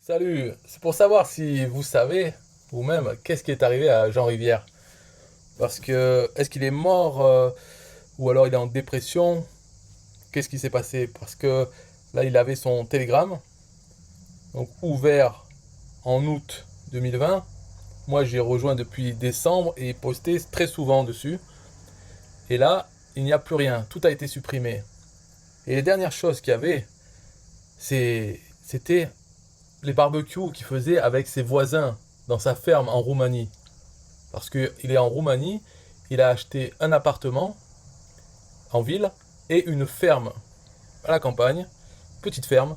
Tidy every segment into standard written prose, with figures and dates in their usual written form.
Salut, c'est pour savoir si vous savez, vous-même, qu'est-ce qui est arrivé à Jean Rivière. Parce que, est-ce qu'il est mort ou alors il est en dépression? Qu'est-ce qui s'est passé? Parce que là, il avait son télégramme, donc ouvert en août 2020. Moi, j'ai rejoint depuis décembre et il postait très souvent dessus. Et là, il n'y a plus rien, tout a été supprimé. Et les dernières choses qu'il y avait, c'était les barbecues qu'il faisait avec ses voisins dans sa ferme en Roumanie. Parce qu'il est en Roumanie, il a acheté un appartement en ville et une ferme à la campagne, petite ferme.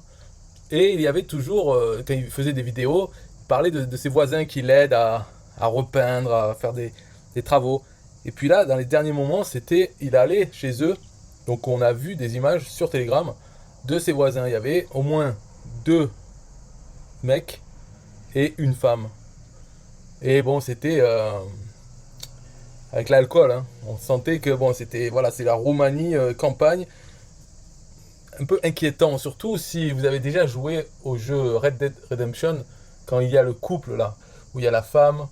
Et il y avait toujours, quand il faisait des vidéos, il parlait de ses voisins qui l'aident à repeindre, à faire des travaux. Et puis là, dans les derniers moments, c'était, il allait chez eux. Donc on a vu des images sur Telegram de ses voisins. Il y avait au moins deux mecs et une femme. Et bon, c'était avec l'alcool, hein. On sentait que bon, c'était voilà, c'est la Roumanie campagne, un peu inquiétant, surtout si vous avez déjà joué au jeu Red Dead Redemption, quand il y a le couple là, où il y a la femme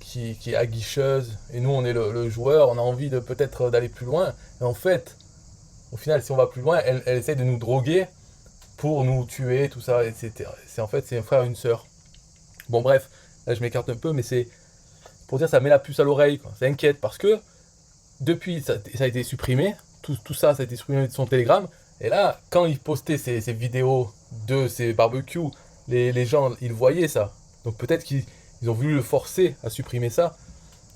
qui est aguicheuse et nous on est le joueur, on a envie de peut-être d'aller plus loin. Et en fait, au final, si on va plus loin, elle essaie de nous droguer pour nous tuer, tout ça, etc. C'est en fait c'est un frère et une sœur. Bon bref, là je m'écarte un peu, mais c'est pour dire ça met la puce à l'oreille, quoi. Ça inquiète parce que depuis, ça a été supprimé. Tout ça, ça a été supprimé de son Telegram. Et là, quand il postait ses vidéos de ses barbecues, les gens, ils voyaient ça. Donc peut-être qu'ils ont voulu le forcer à supprimer ça.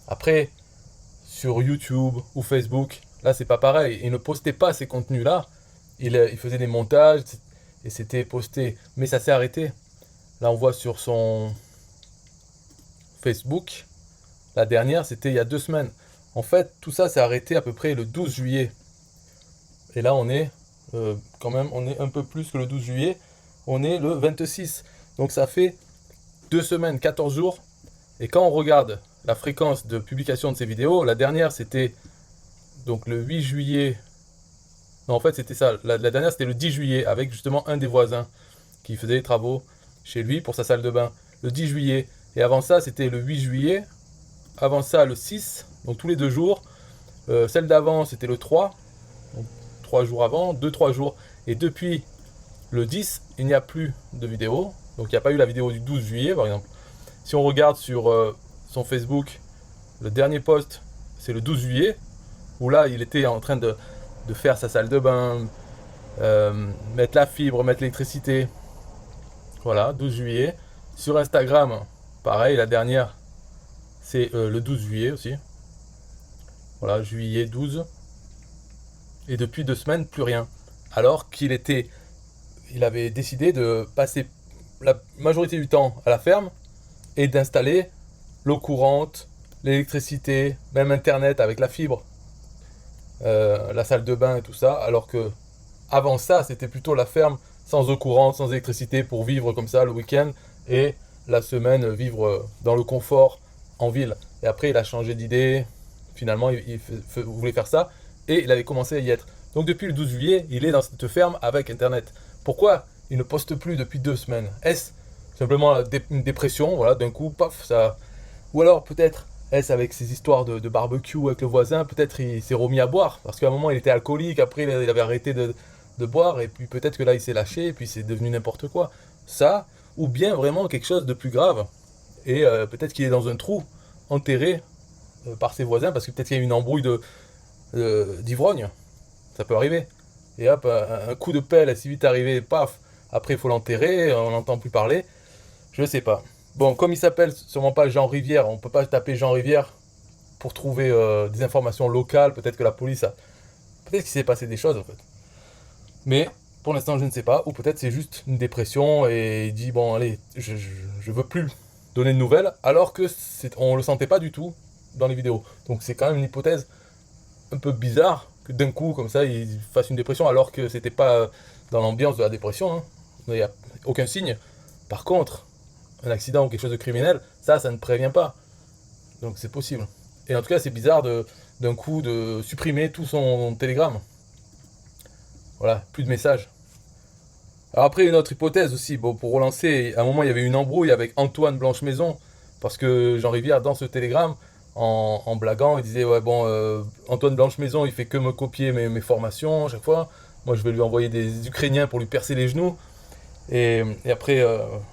Après, sur YouTube ou Facebook, là, c'est pas pareil. Il ne postait pas ces contenus-là. Il faisait des montages et c'était posté. Mais ça s'est arrêté. Là, on voit sur son Facebook, la dernière, c'était il y a 2 semaines. En fait, tout ça s'est arrêté à peu près le 12 juillet. Et là, on est quand même, on est un peu plus que le 12 juillet. On est le 26. Donc ça fait 2 semaines, 14 jours. Et quand on regarde la fréquence de publication de ces vidéos, la dernière c'était donc le 8 juillet. Non, en fait, c'était ça. La dernière c'était le 10 juillet avec justement un des voisins qui faisait des travaux chez lui pour sa salle de bain. Le 10 juillet. Et avant ça, c'était le 8 juillet. Avant ça, le 6. Donc tous les 2 jours. Celle d'avant, c'était le 3. Donc 3 jours avant, 2-3 jours. Et depuis le 10, il n'y a plus de vidéo. Donc il n'y a pas eu la vidéo du 12 juillet, par exemple. Si on regarde sur son Facebook, le dernier post, c'est le 12 juillet, où là, il était en train de faire sa salle de bain, mettre la fibre, mettre l'électricité. Voilà, 12 juillet. Sur Instagram, pareil, la dernière, c'est le 12 juillet aussi. Voilà, juillet 12. Et depuis 2 semaines, plus rien. Alors il avait décidé de passer la majorité du temps à la ferme et d'installer l'eau courante, l'électricité, même Internet avec la fibre, la salle de bain et tout ça. Alors que avant ça, c'était plutôt la ferme sans eau courante, sans électricité pour vivre comme ça le week-end et la semaine vivre dans le confort en ville. Et après, il a changé d'idée. Finalement, il voulait faire ça et il avait commencé à y être. Donc depuis le 12 juillet, il est dans cette ferme avec Internet. Pourquoi il ne poste plus depuis 2 semaines? Est-ce simplement une dépression, voilà, d'un coup, paf, ça. Ou alors peut-être est-ce avec ces histoires de barbecue avec le voisin, peut-être il s'est remis à boire, parce qu'à un moment il était alcoolique, après il avait arrêté de boire, et puis peut-être que là il s'est lâché, et puis c'est devenu n'importe quoi. Ça, ou bien vraiment quelque chose de plus grave, et peut-être qu'il est dans un trou, enterré par ses voisins, parce que peut-être qu'il y a eu une embrouille d'ivrogne, ça peut arriver. Et hop, un coup de pelle est si vite arrivé, paf, après il faut l'enterrer, on n'entend plus parler, je sais pas. Bon, comme il s'appelle sûrement pas Jean Rivière, on peut pas taper Jean Rivière pour trouver des informations locales. Peut-être que la police a. Peut-être qu'il s'est passé des choses en fait. Mais pour l'instant, je ne sais pas. Ou peut-être c'est juste une dépression et il dit bon, allez, je veux plus donner de nouvelles. Alors que on le sentait pas du tout dans les vidéos. Donc c'est quand même une hypothèse un peu bizarre que d'un coup, comme ça, il fasse une dépression alors que c'était pas dans l'ambiance de la dépression, hein. Il n'y a aucun signe. Par contre, un accident ou quelque chose de criminel, ça ne prévient pas. Donc c'est possible. Et en tout cas, c'est bizarre d'un coup de supprimer tout son télégramme. Voilà, plus de messages. Alors après, une autre hypothèse aussi, bon, pour relancer, à un moment, il y avait une embrouille avec Antoine Blanche-Maison, parce que Jean Rivière, dans ce télégramme, en blaguant, il disait, ouais, bon, Antoine Blanche-Maison, il fait que me copier mes formations à chaque fois. Moi, je vais lui envoyer des Ukrainiens pour lui percer les genoux. Et après,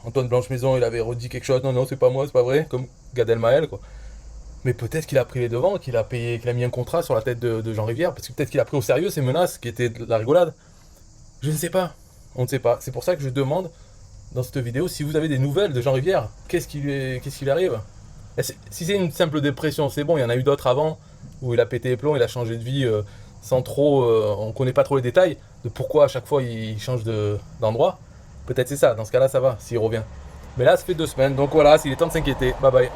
Antoine Blanche-Maison, il avait redit quelque chose, non, non, c'est pas moi, c'est pas vrai, comme Gad Elmaleh, quoi. Mais peut-être qu'il a pris les devants, qu'il a payé, qu'il a mis un contrat sur la tête de Jean Rivière, parce que peut-être qu'il a pris au sérieux ces menaces qui étaient de la rigolade. Je ne sais pas. On ne sait pas. C'est pour ça que je demande dans cette vidéo si vous avez des nouvelles de Jean Rivière. Qu'est-ce qui lui arrive? Si c'est une simple dépression, c'est bon. Il y en a eu d'autres avant où il a pété les plombs, il a changé de vie sans trop. On connaît pas trop les détails de pourquoi à chaque fois il change d'endroit. Peut-être c'est ça. Dans ce cas-là, ça va s'il revient. Mais là, ça fait 2 semaines. Donc voilà, s'il est temps de s'inquiéter. Bye bye.